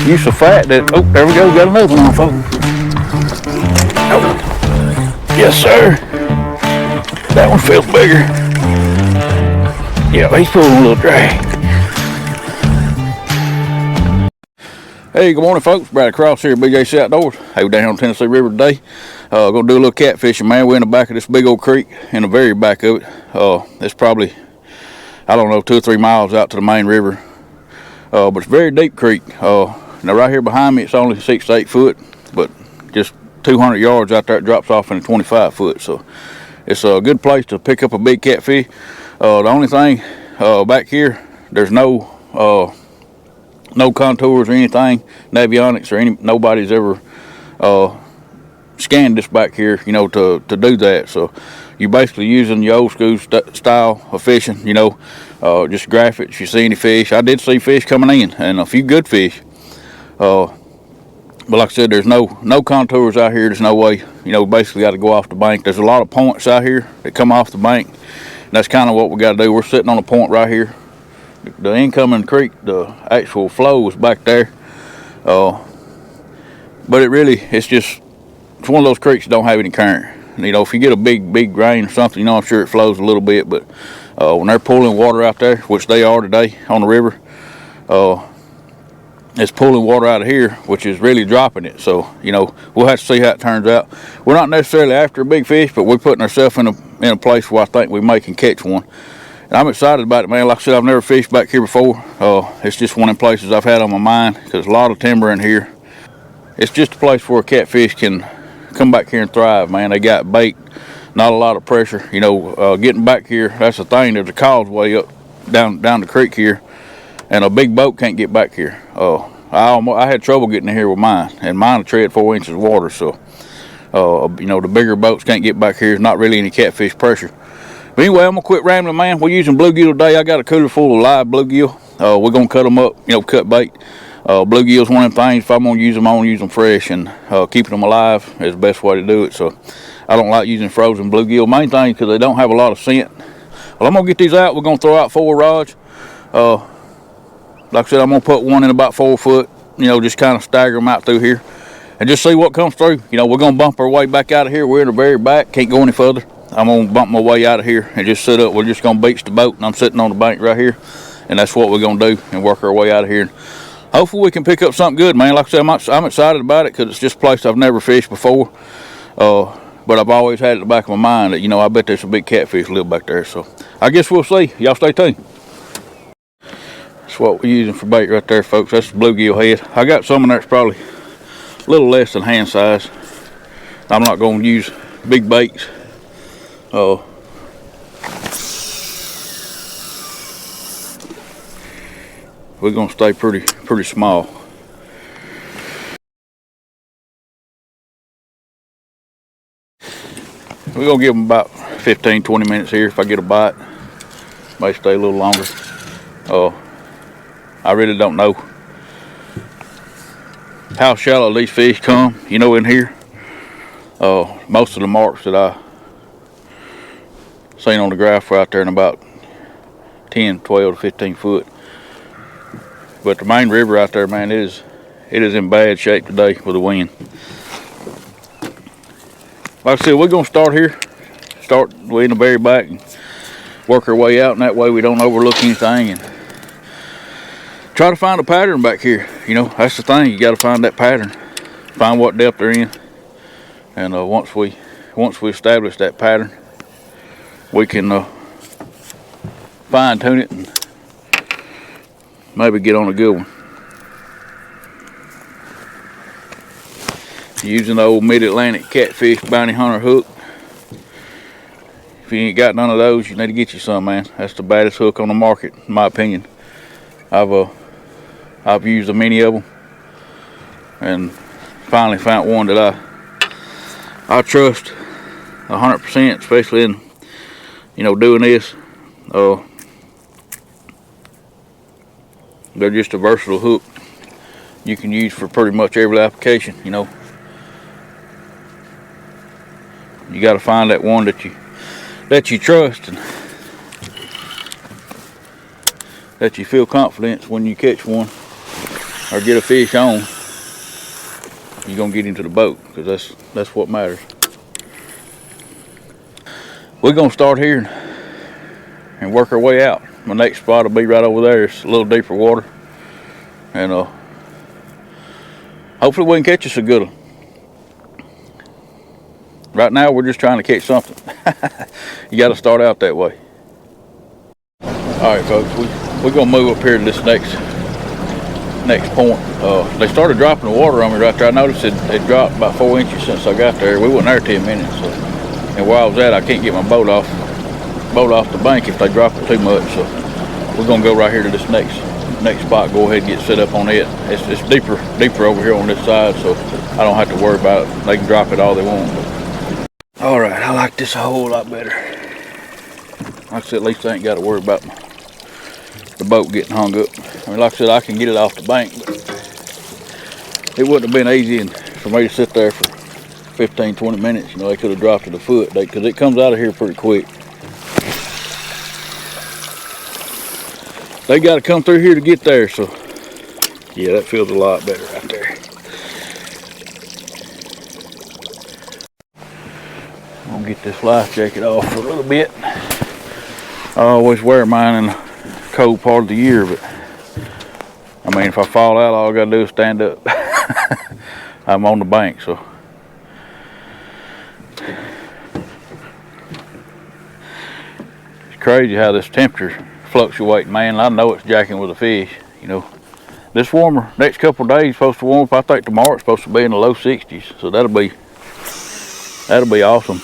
You so fat that, oh, there we go, got another one, folks. Oh. Yes, sir. That one feels bigger. Yeah, he's pulling a little drag. Hey, good morning, folks. Brad Cross here at BJC Outdoors. Hey, we're down here on Tennessee River today. Gonna do a little catfishing, man. We're in the back of this big old creek, in the very back of it. It's probably, I don't know, 2 or 3 miles out to the main river. But it's a very deep creek. Now right here behind me, it's only 6 to 8 foot, but just 200 yards out there, it drops off in a 25 foot. So it's a good place to pick up a big catfish. The only thing back here, there's no contours or anything, navionics or nobody's ever scanned this back here, you know, to do that. So you're basically using the old school style of fishing, you know, just graph it if you see any fish. I did see fish coming in and a few good fish, but like I said, there's no contours out here. There's no way, you know, basically got to go off the bank. There's a lot of points out here that come off the bank, and that's kind of what we got to do. We're sitting on a point right here. The incoming creek, the actual flow is back there, but it's one of those creeks that don't have any current. You know, if you get a big rain or something, you know, I'm sure it flows a little bit, but when they're pulling water out there, which they are today on the river, it's pulling water out of here, which is really dropping it. So, you know, we'll have to see how it turns out. We're not necessarily after a big fish, but we're putting ourselves in a place where I think we may can catch one. And I'm excited about it, man. Like I said, I've never fished back here before. It's just one of the places I've had on my mind because there's a lot of timber in here. It's just a place where a catfish can come back here and thrive, man. They got bait, not a lot of pressure. You know, getting back here, that's the thing. There's a causeway up down the creek here, and a big boat can't get back here. I had trouble getting in here with mine, and mine will tread 4 inches of water. So, you know, the bigger boats can't get back here. There's not really any catfish pressure. But anyway, I'm gonna quit rambling, man. We're using bluegill today. I got a cooler full of live bluegill. We're gonna cut them up, you know, cut bait. Bluegill's one of them things. If I'm gonna use them, I want to use them fresh, and keeping them alive is the best way to do it. So I don't like using frozen bluegill. Main thing because they don't have a lot of scent. Well, I'm gonna get these out. We're gonna throw out 4 rods. Like I said, I'm gonna put one in about 4 foot. You know, just kind of stagger them out through here, and just see what comes through. You know, we're gonna bump our way back out of here. We're in the very back. Can't go any further. I'm gonna bump my way out of here and just sit up. We're just gonna beach the boat, and I'm sitting on the bank right here, and that's what we're gonna do and work our way out of here. Hopefully we can pick up something good, man. Like I said, I'm excited about it because it's just a place I've never fished before. But I've always had it in the back of my mind that, you know, I bet there's a big catfish live back there. So I guess we'll see. Y'all stay tuned. That's what we're using for bait right there, folks. That's the bluegill head. I got some in there that's probably a little less than hand size. I'm not going to use big baits. We're gonna stay pretty small. We're gonna give them about 15-20 minutes here. If I get a bite, may stay a little longer. I really don't know how shallow these fish come, you know, in here. Most of the marks that I seen on the graph were out there in about 10, 12 to 15 foot. But the main river out there, man, it is in bad shape today with the wind. Like I said, we're gonna start here. Start way in the very back and work our way out, and that way we don't overlook anything and try to find a pattern back here. You know, that's the thing. You got to find that pattern, find what depth they're in, and once we establish that pattern, we can fine tune it and maybe get on a good one. Using the old Mid-Atlantic Catfish Bounty Hunter hook. If you ain't got none of those, you need to get you some, man. That's the baddest hook on the market, in my opinion. I've used many of them, and finally found one that I trust 100%, especially in, you know, doing this. They're just a versatile hook you can use for pretty much every application. You know, you got to find that one that you trust and that you feel confident when you catch one. or get a fish on, you're gonna get into the boat, because that's what matters. We're gonna start here and work our way out. My next spot will be right over there. It's a little deeper water, and hopefully we can catch us a good one. Right now we're just trying to catch something. You got to start out that way. All right, folks, we're gonna move up here to this next point. They started dropping the water on me right there. I noticed it dropped about 4 inches since I got there. We wasn't there 10 minutes, so, and where I was at, I can't get my boat off the bank if they drop it too much. So we're gonna go right here to this next spot. Go ahead and get set up on it. It's deeper over here on this side, so I don't have to worry about it. They can drop it all they want. All right, I like this a whole lot better. Like I said, at least I ain't got to worry about the boat getting hung up. I mean, like I said, I can get it off the bank, but it wouldn't have been easy for me to sit there for 15-20 minutes. You know, they could have dropped it a foot, because it comes out of here pretty quick. They got to come through here to get there, so yeah, that feels a lot better right there. I'm gonna get this life jacket off for a little bit. I always wear mine in the cold part of the year, but I mean, if I fall out, all I gotta do is stand up. I'm on the bank, so. It's crazy how this temperature fluctuates, man. I know it's jacking with a fish, you know. This warmer, next couple of days supposed to warm up. I think tomorrow it's supposed to be in the low 60s, so that'll be awesome.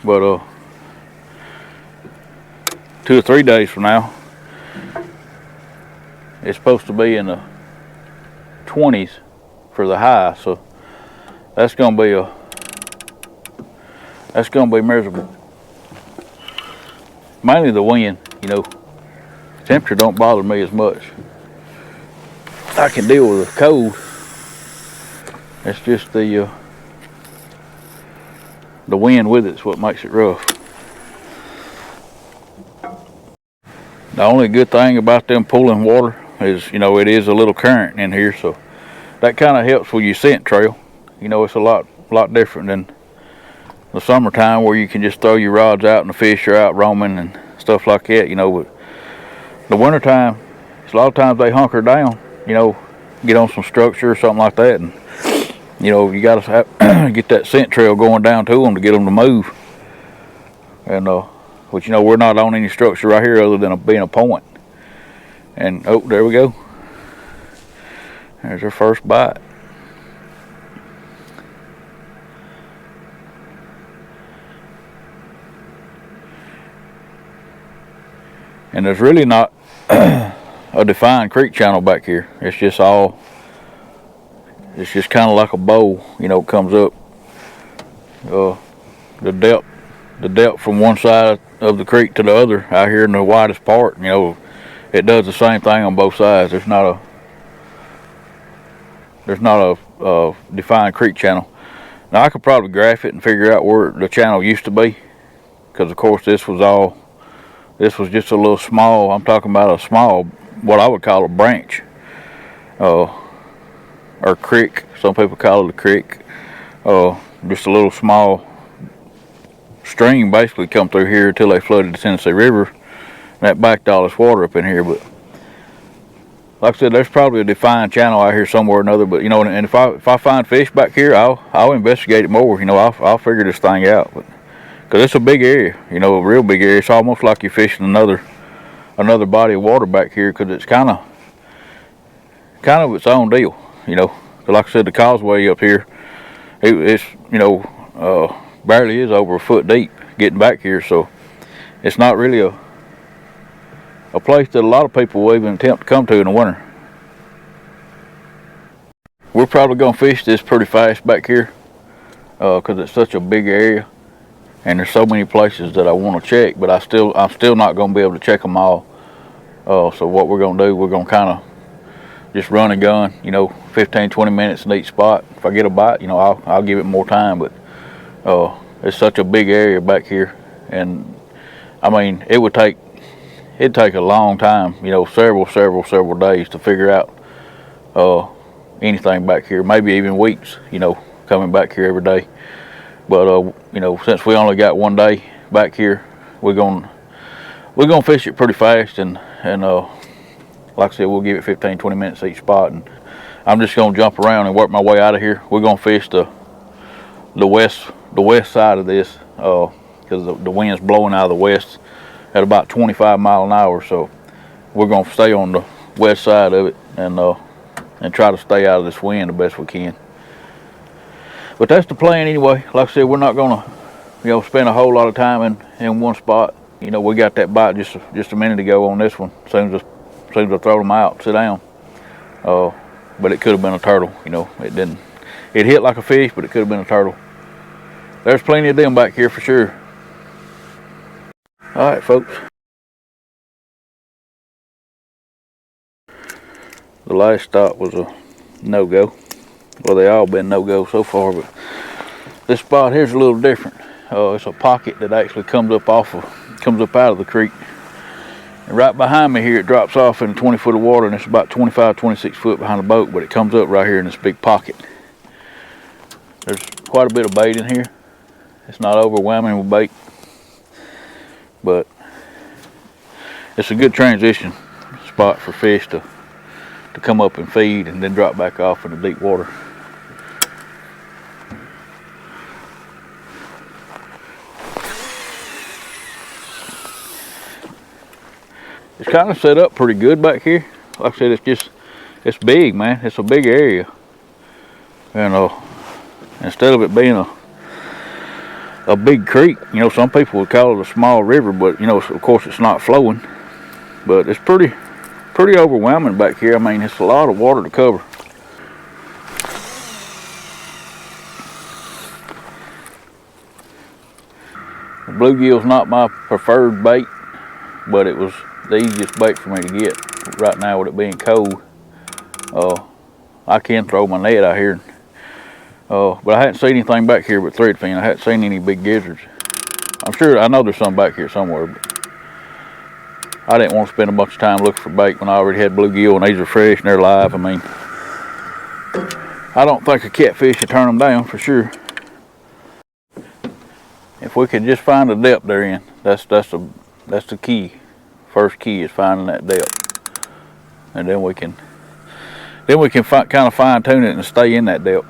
But 2 or 3 days from now, it's supposed to be in the 20s for the high, so that's gonna be miserable. Mainly the wind, you know. Temperature don't bother me as much. I can deal with the cold. It's just the wind with it's what makes it rough. The only good thing about them pulling water is, you know, it is a little current in here, so that kind of helps with your scent trail. You know, it's a lot different than the summertime where you can just throw your rods out and the fish are out roaming and stuff like that, you know. But the wintertime, a lot of times they hunker down, you know, get on some structure or something like that, and you know, you got to get that scent trail going down to them to get them to move. And which, you know, we're not on any structure right here other than being a point. And oh, there we go. There's our first bite. And there's really not a defined creek channel back here. It's just kind of like a bowl, you know, it comes up. The depth from one side of the creek to the other out here in the widest part, you know, it does the same thing on both sides. There's not a defined creek channel. Now I could probably graph it and figure out where the channel used to be, because of course this was just a little small. I'm talking about a small, what I would call a branch, or creek. Some people call it a creek. Just a little small stream basically come through here until they flooded the Tennessee River, and that backed all this water up in here. But like I said, there's probably a defined channel out here somewhere or another. But you know, and if I find fish back here, I'll investigate it more. You know, I'll figure this thing out. But because it's a big area, you know, a real big area. It's almost like you're fishing another body of water back here, because it's kind of its own deal, you know. Like I said, the causeway up here, it's you know, barely is over a foot deep getting back here, so it's not really a place that a lot of people will even attempt to come to in the winter. We're probably gonna fish this pretty fast back here, because it's such a big area and there's so many places that I want to check, but I'm still not gonna be able to check them all. So what we're gonna do, we're gonna kind of just run and gun, you know, 15-20 minutes in each spot. If I get a bite, you know, I'll give it more time, but it's such a big area back here, and I mean, it would take it'd take a long time, you know, several days to figure out anything back here. Maybe even weeks, you know, coming back here every day. But you know, since we only got one day back here, we're gonna fish it pretty fast, and like I said, we'll give it 15-20 minutes each spot, and I'm just gonna jump around and work my way out of here. We're gonna fish the west side of this because the wind's blowing out of the west at about 25 miles an hour. So we're gonna stay on the west side of it and try to stay out of this wind the best we can. But that's the plan anyway. Like I said, we're not gonna, you know, spend a whole lot of time in one spot. You know, we got that bite just a minute ago on this one. As soon as I throw them out, sit down. But it could have been a turtle. You know, it didn't. It hit like a fish, but it could have been a turtle. There's plenty of them back here for sure. All right, folks. The last stop was a no-go. Well, they all been no-go so far, but this spot here's a little different. It's a pocket that actually comes up out of the creek. And right behind me here, it drops off in 20 foot of water, and it's about 25-26 foot behind the boat, but it comes up right here in this big pocket. There's quite a bit of bait in here. It's not overwhelming with bait, but it's a good transition spot for fish to come up and feed and then drop back off in the deep water. It's kind of set up pretty good back here. Like I said, it's big, man. It's a big area. And instead of it being a big creek, you know, some people would call it a small river, but you know, of course it's not flowing. But it's pretty overwhelming back here. I mean, it's a lot of water to cover. The bluegill's not my preferred bait, but it was the easiest bait for me to get right now with it being cold. I can throw my net out here, but I hadn't seen anything back here but threadfin. I hadn't seen any big gizzards. I know there's some back here somewhere, but I didn't want to spend a bunch of time looking for bait when I already had bluegill and these are fresh and they're live. I mean, I don't think a catfish would turn them down for sure. If we could just find the depth they're in, that's the key. First key is finding that depth, and then we can kind of fine tune it and stay in that depth.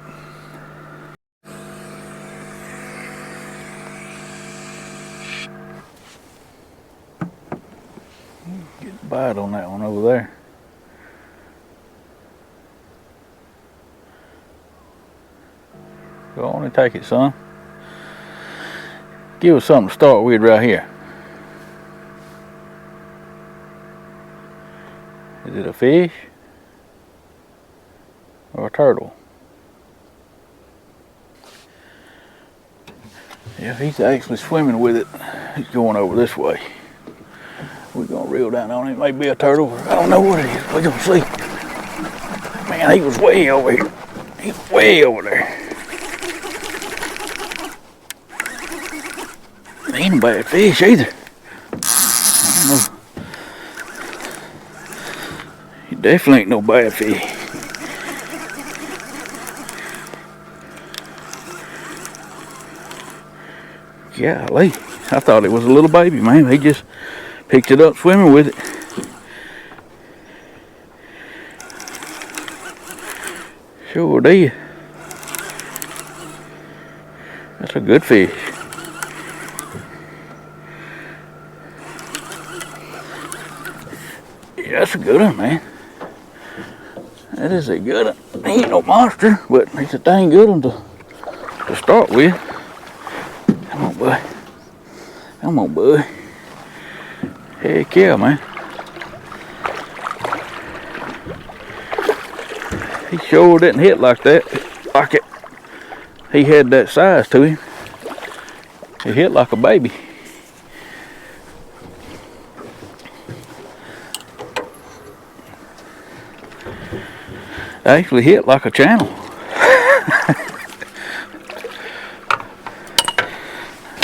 Get a bite on that one over there. Go on and take it, son. Give us something to start with right here. Is it a fish or a turtle? Yeah, he's actually swimming with it. He's going over this way. We're gonna reel down on it. It may be a turtle, or I don't know what it is. We're gonna see. Man, he was way over here. He's way over there. He ain't a bad fish either. I don't know. He definitely ain't no bad fish. Golly, I thought it was a little baby, man. He just picked it up swimming with it. Sure did. That's a good fish. Yeah, that's a good one, man. That is a good one. He ain't no monster, but he's a dang good one to start with. Come on, boy. Come on, boy. Heck yeah, man. He sure didn't hit like that. Like it. He had that size to him. He hit like a baby. Actually hit like a channel.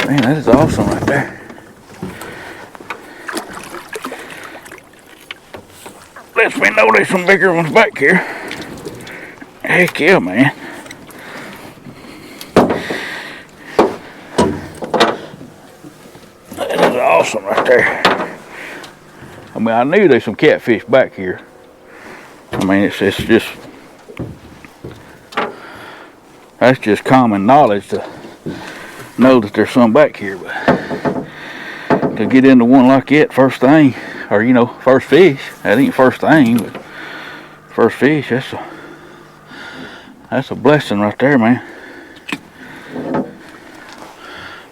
Man, that is awesome right there. lets me know there's some bigger ones back here. Heck yeah, man. That is awesome right there. I mean, I knew there's some catfish back here. I mean, it's just, that's just common knowledge to know that there's some back here. But to get into one like that first thing, or you know, first fish, that ain't first thing, but first fish, that's a blessing right there, man.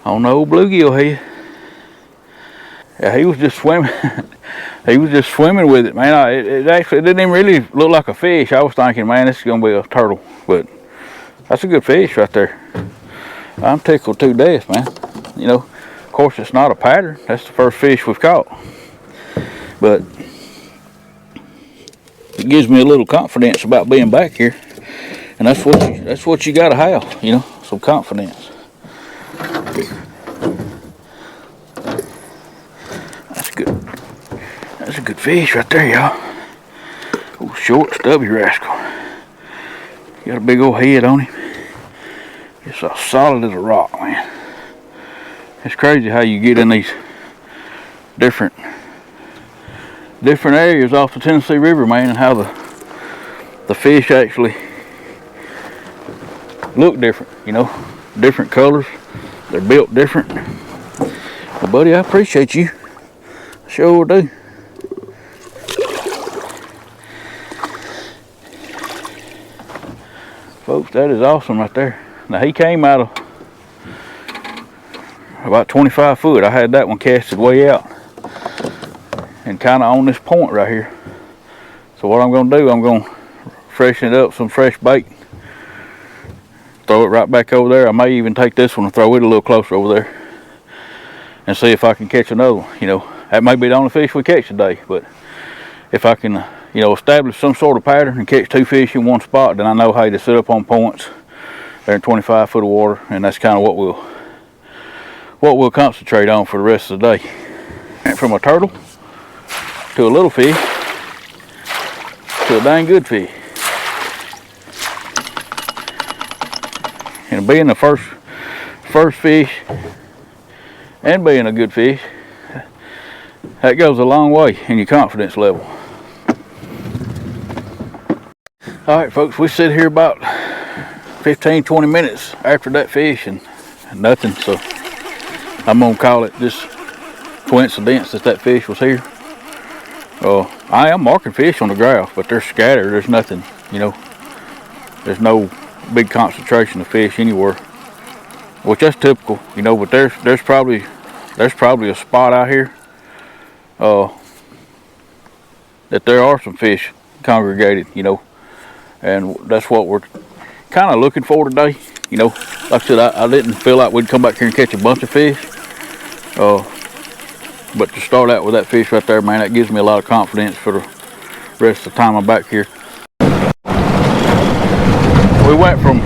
On the old bluegill head. Yeah, he was just swimming. He was just swimming with it, man. It actually didn't even really look like a fish. I was thinking, man, this is gonna be a turtle, but that's a good fish right there. I'm tickled to death, man. You know, of course, it's not a pattern. That's the first fish we've caught, but it gives me a little confidence about being back here, and that's what you gotta have, you know, some confidence. That's good. That's a good fish right there, y'all. Oh, short, stubby rascal. Got a big old head on him. It's as solid as a rock, man. It's crazy how you get in these different areas off the Tennessee River, man, and how the fish actually look different, you know, different colors. They're built different. But buddy, I appreciate you. I sure do. Folks, that is awesome right there. Now he came out of about 25 foot. I had that one casted way out and kind of on this point right here. So what I'm going to do, I'm going to freshen it up, some fresh bait, throw it right back over there. I may even take this one and throw it a little closer over there and see if I can catch another one. You know, that may be the only fish we catch today, but if I can, you know, establish some sort of pattern and catch two fish in one spot, then I know how to sit up on points there in 25 foot of water, and that's kind of what we'll concentrate on for the rest of the day. And from a turtle to a little fish to a dang good fish. And being the first fish and being a good fish, that goes a long way in your confidence level. All right, folks, we sit here about 15-20 minutes after that fish and nothing, so I'm gonna call it just coincidence that fish was here. I am marking fish on the graph, but they're scattered. There's nothing, you know, there's no big concentration of fish anywhere, which that's typical, you know. But there's probably a spot out here that there are some fish congregated, you know, and that's what we're kind of looking for today. You know, like I said, I didn't feel like we'd come back here and catch a bunch of fish, but to start out with that fish right there, man, that gives me a lot of confidence for the rest of the time I'm back here. We went from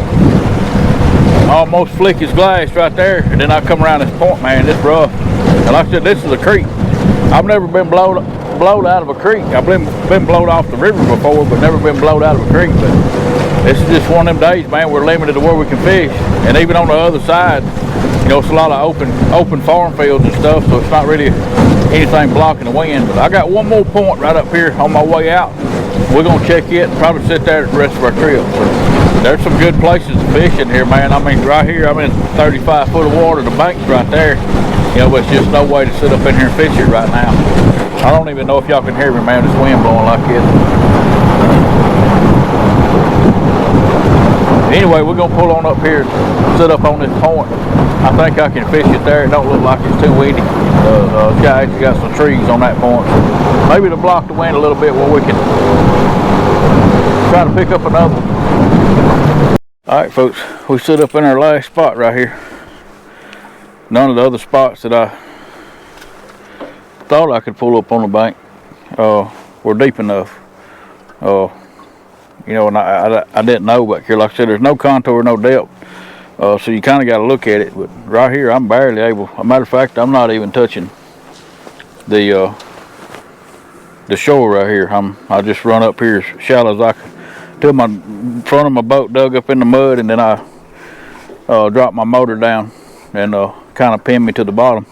almost slick as glass right there, and then I come around this point, man, it's rough. And like I said, this is a creek. I've never been blowed out of a creek. I've been blowed off the river before, but never been blowed out of a creek. But this is just one of them days, man. We're limited to where we can fish, and even on the other side, you know, it's a lot of open farm fields and stuff, so it's not really anything blocking the wind. But I got one more point right up here on my way out. We're gonna check it and probably sit there the rest of our trip. So there's some good places to fish in here, man. I mean, right here, I'm in 35 foot of water. The bank's right there. You know, but it's just no way to sit up in here and fish it right now. I don't even know if y'all can hear me, man. This wind blowing like this. Anyway, we're gonna pull on up here and sit up on this point. I think I can fish it there. It don't look like it's too windy. It's actually got some trees on that point. So maybe to block the wind a little bit where we can try to pick up another one. All right, folks, we sit up in our last spot right here. None of the other spots that I thought I could pull up on the bank were deep enough. You know, and I didn't know back here. Like I said, there's no contour, no depth. So you kind of got to look at it. But right here, I'm barely able. As a matter of fact, I'm not even touching the the shore right here. I just run up here as shallow as I can till my front of my boat dug up in the mud, and then I drop my motor down and kind of pin me to the bottom.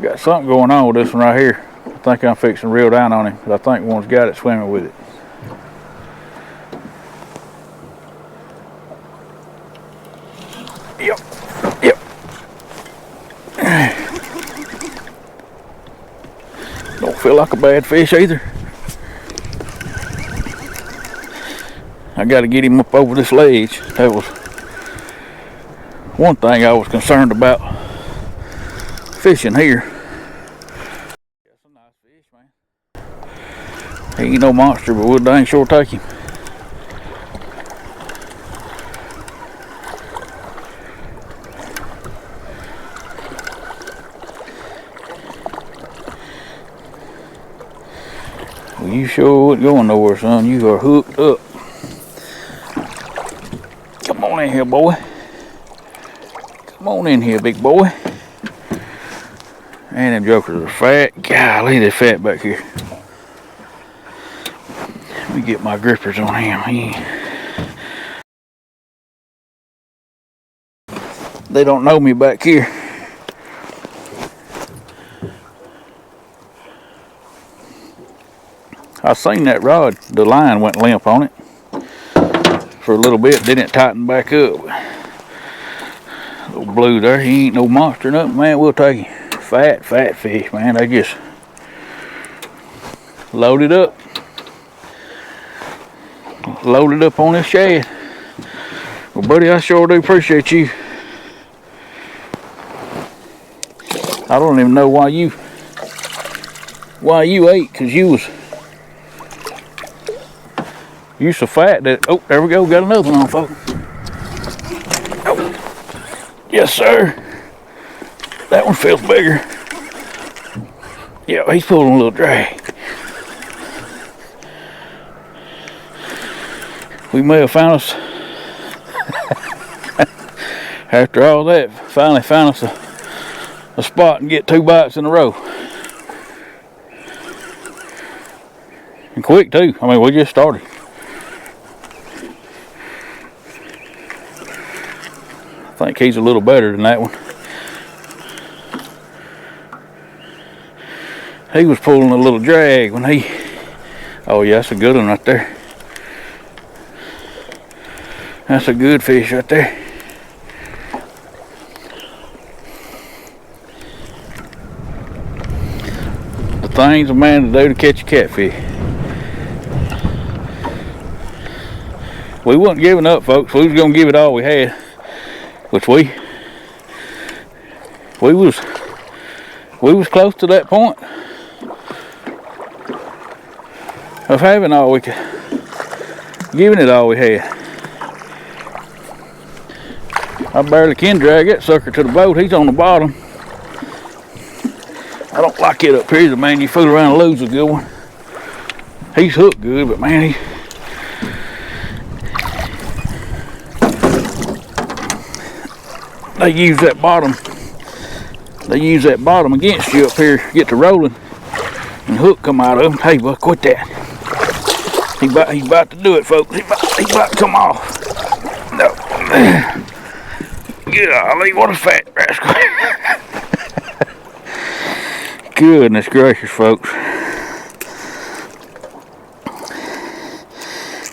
Got something going on with this one right here. I think I'm fixing to reel down on him, but I think one's got it swimming with it. Yep. Don't feel like a bad fish either. I got to get him up over this ledge. That was one thing I was concerned about fishing here. That's a nice fish, man. He ain't no monster, but we'll dang sure take him. Well, you sure wasn't going nowhere, son. You are hooked up. Come on in here, boy. Come on in here, big boy. And them jokers are fat. Golly, they're fat back here. Let me get my grippers on him. They don't know me back here. I seen that rod. The line went limp on it for a little bit. Then it tightened back up. Little blue there. He ain't no monster, nothing, man. We'll take him. Fat fish, man. They just loaded up. Loaded up on this shad. Well, buddy, I sure do appreciate you. I don't even know why you ate, because you so fat that, oh, there we go, got another one on, folks. Oh, yes, sir. That one feels bigger. Yeah, he's pulling a little drag. We may have found us, after all that, finally found us a spot and get 2 bites in a row. And quick, too. I mean, we just started. I think he's a little better than that one. He was pulling a little drag when he... Oh yeah, that's a good one right there. That's a good fish right there. The things a man to do to catch a catfish. We wasn't giving up, folks. We was gonna give it all we had. Which we was close to that point of having all we could, giving it all we had. I barely can drag that sucker to the boat. He's on the bottom. I don't like it up here, man. You fool around and lose a good one. He's hooked good, but man, they use that bottom. They use that bottom against you up here. Get to rolling, and hook come out of him. Hey, bud, quit that. He's about to do it, folks. He's about to come off. No. Golly, what a fat rascal. Goodness gracious, folks.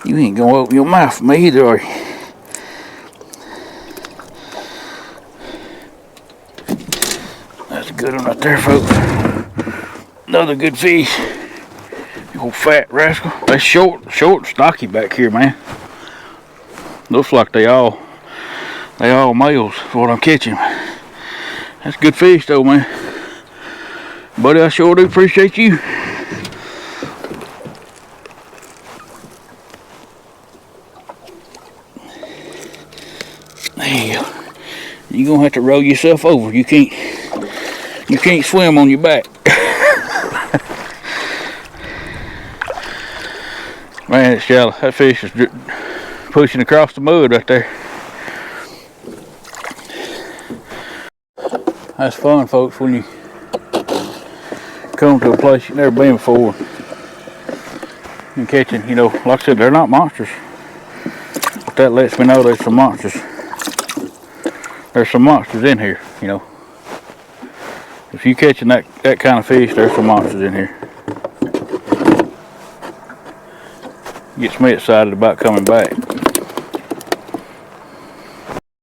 You ain't gonna open your mouth for me either, are you? That's a good one right there, folks. Another good fish. You old fat rascal. They short and stocky back here, man. Looks like they all males for what I'm catching. That's good fish though, man. Buddy, I sure do appreciate you. There you go. You're gonna have to roll yourself over. You can't swim on your back. Man, it's shallow. That fish is pushing across the mud right there. That's fun, folks, when you come to a place you've never been before and catching, you know, like I said, they're not monsters. But that lets me know there's some monsters. There's some monsters in here, you know. If you catching that kind of fish, there's some monsters in here. Gets me excited about coming back.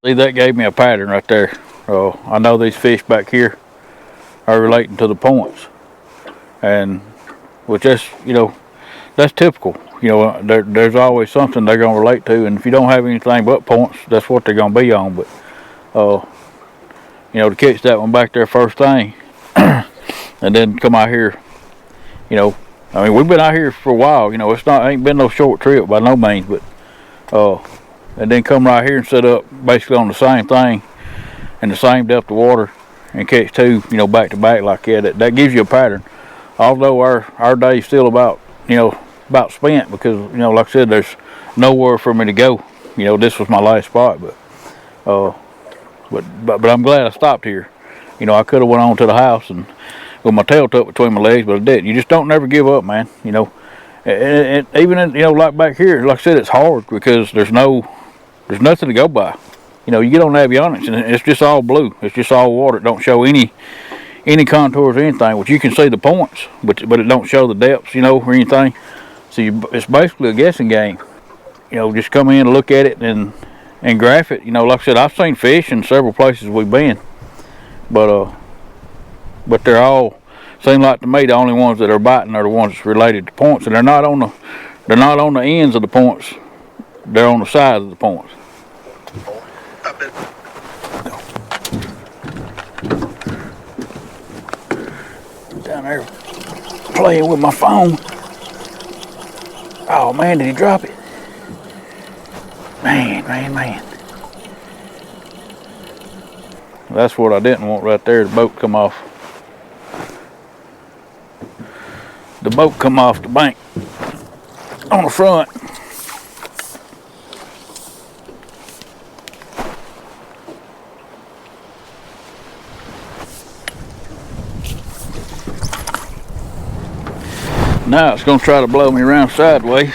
See, that gave me a pattern right there. I know these fish back here are relating to the points, and which that's, you know, that's typical. You know, there's always something they're gonna relate to, and if you don't have anything but points, that's what they're gonna be on. But you know, to catch that one back there first thing, and then come out here, you know, I mean, we've been out here for a while. You know, ain't been no short trip by no means, but and then come right here and set up basically on the same thing in the same depth of water and catch two, you know, back to back like that. That gives you a pattern. Although our day's still about, you know, about spent, because, you know, like I said, there's nowhere for me to go. You know, this was my last spot, but I'm glad I stopped here. You know, I could have went on to the house and with my tail tucked between my legs, but I didn't. You just don't never give up, man. You know, and even in, you know, like back here, like I said, it's hard because there's nothing to go by. You know, you get on avionics and it's just all blue. It's just all water. It don't show any contours or anything, which you can see the points, but it don't show the depths, you know, or anything. So it's basically a guessing game. You know, just come in and look at it and graph it. You know, like I said, I've seen fish in several places we've been, but they're all, seem like to me, the only ones that are biting are the ones that's related to points, and they're not on the ends of the points. They're on the sides of the points. Down there playing with my phone. Oh man, did he drop it? Man. That's what I didn't want right there, the boat come off. The boat come off the bank on the front. Now it's going to try to blow me around sideways.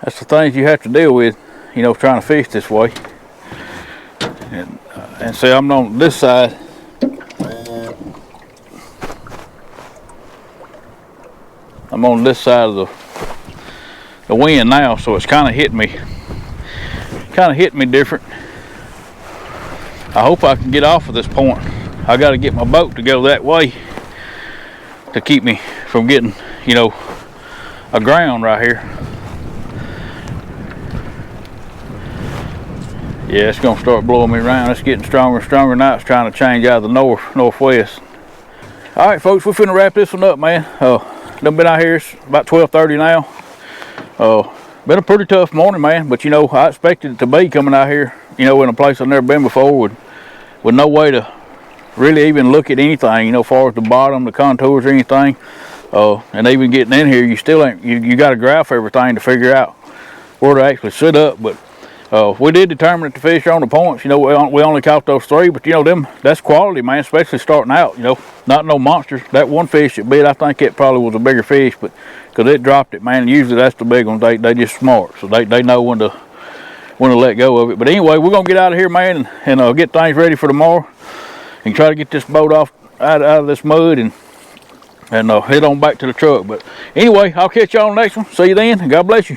That's the things you have to deal with, you know, trying to fish this way. And see, I'm on this side. I'm on this side of the wind now, so it's kind of hitting me different. I hope I can get off of this point. I got to get my boat to go that way to keep me from getting, you know, aground right here. Yeah, it's gonna start blowing me around. It's getting stronger and stronger now. It's trying to change out of the northwest. All right, folks, we're finna wrap this one up, man. Done been out here. It's about 12:30 now. Been a pretty tough morning, man. But you know, I expected it to be coming out here, you know, in a place I've never been before, with no way to really even look at anything, you know, as far as the bottom, the contours, or anything. And even getting in here, you still ain't. You got to graph everything to figure out where to actually sit up, but. We did determine that the fish are on the points. You know, we only caught those three, but you know, that's quality, man, especially starting out, you know, not no monsters. That one fish that bit, I think it probably was a bigger fish, but because it dropped it, man. Usually that's the big ones. They just smart, so they know when to let go of it. But anyway, we're gonna get out of here, man, and get things ready for tomorrow, and try to get this boat off out of this mud and head on back to the truck. But anyway, I'll catch y'all on the next one. See you then, and God bless you.